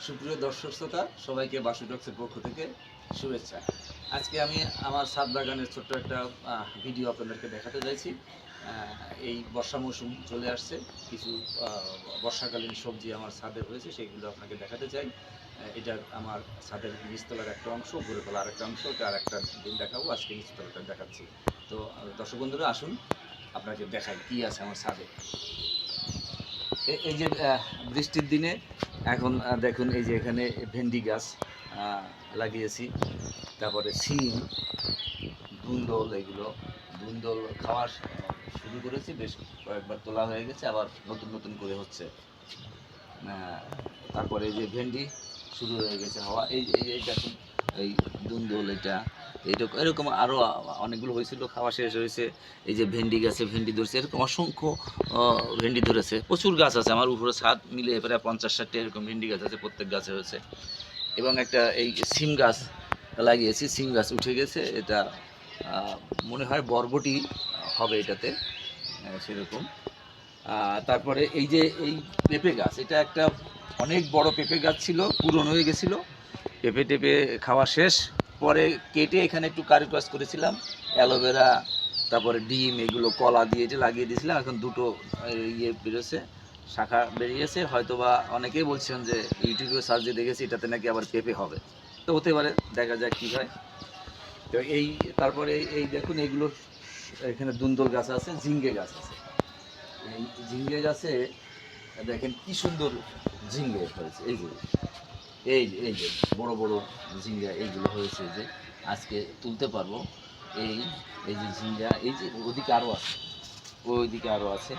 সুপ্রিয় দর্শক শ্রোতা, সবাইকে বাসু টক্সের পক্ষ থেকে শুভেচ্ছা। আজকে আমি আমার ছাদ বাগানের ছোট্ট একটা ভিডিও আপনাদেরকে দেখাতে চাইছি। এই বর্ষা মৌসুম চলে আসছে, কিছু বর্ষাকালীন সবজি আমার ছাদে হয়েছে, সেইগুলো আপনাকে দেখাতে চাই। এটা আমার ছাদের নিচতলার একটা অংশ, উপরে তলা আরেকটা অংশ, ওটা আর একটা দিন দেখাবো। আজকে নিচতলাটা দেখাচ্ছি। তো দর্শক বন্ধুরা আসুন, আপনাকে দেখাই কী আছে আমার ছাদে। এই যে বৃষ্টির দিনে এখন দেখুন, এই যে এখানে ভেন্ডি গাছ লাগিয়েছি, তারপরে সিম, ধুন্দল, এগুলো ধুন্দল খাওয়া শুরু করেছি, বেশ কয়েকবার তোলা হয়ে গেছে, আবার নতুন নতুন করে হচ্ছে। তারপরে এই যে ভেন্ডি শুরু হয়ে গেছে হওয়া, এই দেখুন, এই ধুন্দল, এরকম আরও অনেকগুলো হয়েছিল, খাওয়া শেষ হয়েছে। এই যে ভেন্ডি গাছে ভেন্ডি ধরেছে, এরকম অসংখ্য ভেন্ডি ধরেছে। প্রচুর গাছ আছে আমার উপরে, ছাদ মিলে প্রায় 50-60টি এরকম ভেন্ডি গাছ আছে, প্রত্যেক গাছে হয়েছে। এবং একটা এই সিম গাছ লাগিয়েছি, সিম গাছ উঠে গেছে, এটা মনে হয় বরবটি হবে এটাতে, সেরকম। তারপরে এই যে এই পেঁপে গাছ, এটা একটা অনেক বড় পেঁপে গাছ ছিল, পুরনো হয়ে গেছিলো, পেঁপে টেপে খাওয়া শেষ। পরে কেটে এখানে একটু কারুকাজ করেছিলাম, অ্যালোভেরা, তারপরে ডিম, এগুলো কলা দিয়ে এটা লাগিয়ে দিয়েছিলাম। এখন দুটো ইয়ে বেরোছে, শাখা বেরিয়েছে। হয়তো বা অনেকেই বলছেন যে ইউটিউবে সার্চ দিয়ে দেখেছি এটাতে নাকি আবার পেঁপে হবে, তো হতে পারে, দেখা যাক কী হয়। তো তারপরে এই দেখুন, এইগুলো এখানে দুন্দল গাছ আছে, ঝিঙ্গে গাছ আছে। এই ঝিঙ্গে গাছে দেখেন কি সুন্দর ঝিঙ্গে হয়েছে। এই যে বড় বড় ঝিঙ্গা এইগুলো হয়েছে, যে আজকে তুলতে পারবো। এই এই যে ঝিঙ্গা, এই যে ওদিকে আরও আছে, ওইদিকে আরও আছে,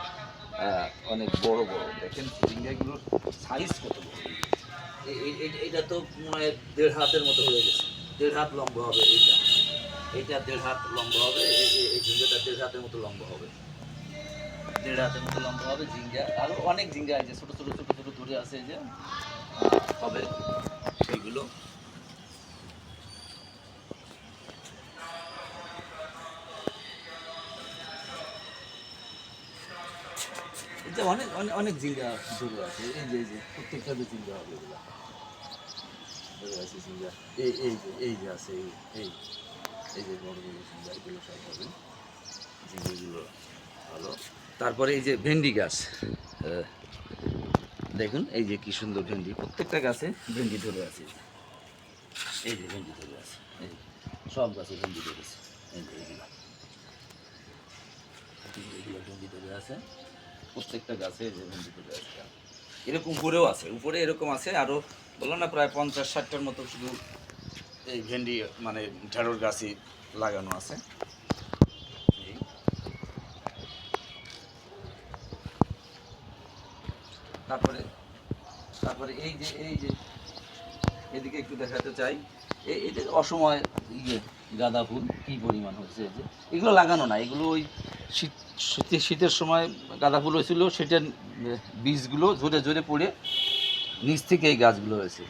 অনেক বড় বড়। দেখেন ঝিঙ্গাগুলোর সাইজ কত বড়। এটা তো মনে হয় 1.5 হাতের মতো হয়ে গেছে, 1.5 হাত লম্বা হবে। এটা 1.5 হাত লম্বা হবে, এই ঝিঙ্গাটা 1.5 হাতের মতো লম্বা হবে, 1.5 হাতের মতো লম্বা হবে ঝিঙ্গা। আরও অনেক ঝিঙ্গা আছে, ছোটো ছোটো ছোটো ছোটো ধরে আছে, যে হবে সেইগুলো। এটা অনেক অনেক অনেক ঝিঙ্গা ধরে আছে, এই যে প্রত্যেকটাতে ঝিঙ্গা হবে, এগুলো ধরে আছে ঝিঙ্গা। এই যে আছে, এই এই যে বড় বড় ঝিঙ্গা, এগুলো সব হবে, ঝিঙ্গাগুলো ভালো। তারপরে এই যে ভেন্ডি গাছ, দেখুন এই যে কি সুন্দর ভেন্ডি, প্রত্যেকটা গাছে ভেন্ডি ধরে আছে। এই যে ভেন্ডি ধরে আছে, এই সব গাছে ভেন্ডি ধরেছে, এই যে এগুলো ভেন্ডি ধরে আছে, প্রত্যেকটা গাছে যে ভেন্ডি ধরে আছে। এরকম উপরেও আছে, উপরে এরকম আছে আরও, বললাম না, প্রায় 50-60টার মতো শুধু এই ভেন্ডি মানে ঢেঁড়স গাছই লাগানো আছে। তারপরে তারপরে এই যে এদিকে একটু দেখাতে চাই, এটা অসময় গাঁদা ফুল কী পরিমাণ হয়েছে। এই যে এগুলো লাগানো না, এগুলো ওই শীতের সময় গাঁদা ফুল হয়েছিল, সেটার বীজগুলো ঝরে ঝরে পড়ে নিচ থেকে এই গাছগুলো হয়েছে।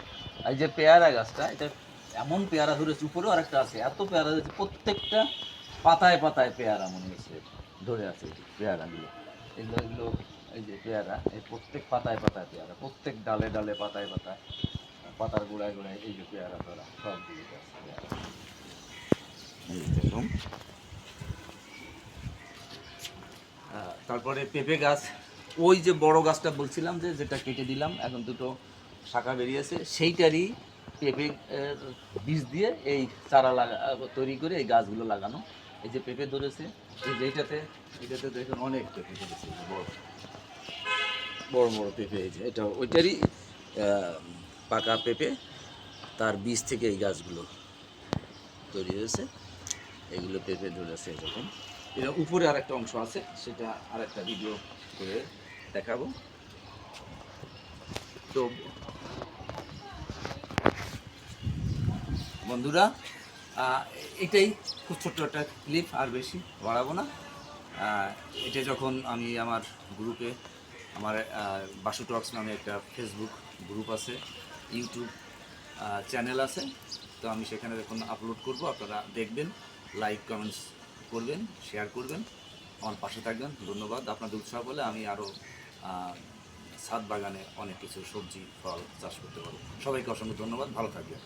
এই যে পেয়ারা গাছটা, এটা এমন পেয়ারা ধরেছে, উপরেও আরেকটা আছে, এত পেয়ারা ধরেছে, প্রত্যেকটা পাতায় পাতায় পেয়ারা মনে হচ্ছে ধরে আছে। পেয়ারাগুলো, এগুলো এই যে পেয়ারা, এই প্রত্যেক পাতায় পাতায় পেয়ারা, প্রত্যেক ডালে ডালে পাতায় পাতায়, পাতার গোড়ায় গোড়ায় এই যে পেয়ারা ধরা, সবগুলো গাছ পেয়ারা। এই দেখুন, তারপরে পেঁপে গাছ, ওই যে বড় গাছটা বলছিলাম, যেটা কেটে দিলাম, এখন দুটো শাখা বেরিয়েছে, সেইটারই পেঁপে বীজ দিয়ে এই চারা তৈরি করে এই গাছগুলো লাগানো। এই যে পেঁপে ধরেছে, এই যে এটাতে দেখুন অনেক পেঁপে ধরেছে, বড় বড় বড় পেঁপে। এই যে এটা ওইটারই পাকা পেঁপে, তার বীজ থেকে এই গাছগুলো তৈরি হয়েছে, এইগুলো পেঁপে ধরেছে এরকম। এর উপরে আরেকটা অংশ আছে, সেটা আরেকটা ভিডিও করে দেখাবো। তো বন্ধুরা, এটাই খুব ছোট্ট একটা ক্লিপ, আর বেশি বাড়াবো না। এটা যখন আমি আমার গ্রুপে, আমার বাসু টক্স নামে একটা ফেসবুক গ্রুপ আছে, ইউটিউব চ্যানেল আছে, তো আমি সেখানে যখন আপলোড করব, আপনারা দেখবেন, লাইক কমেন্টস করবেন, শেয়ার করবেন, আমার পাশে থাকবেন। ধন্যবাদ, আপনাদের উৎসাহ বলে আমি আরও ছাদ বাগানে অনেক কিছু সবজি ফল চাষ করতে পারবো। সবাইকে অসংখ্য ধন্যবাদ, ভালো থাকবেন।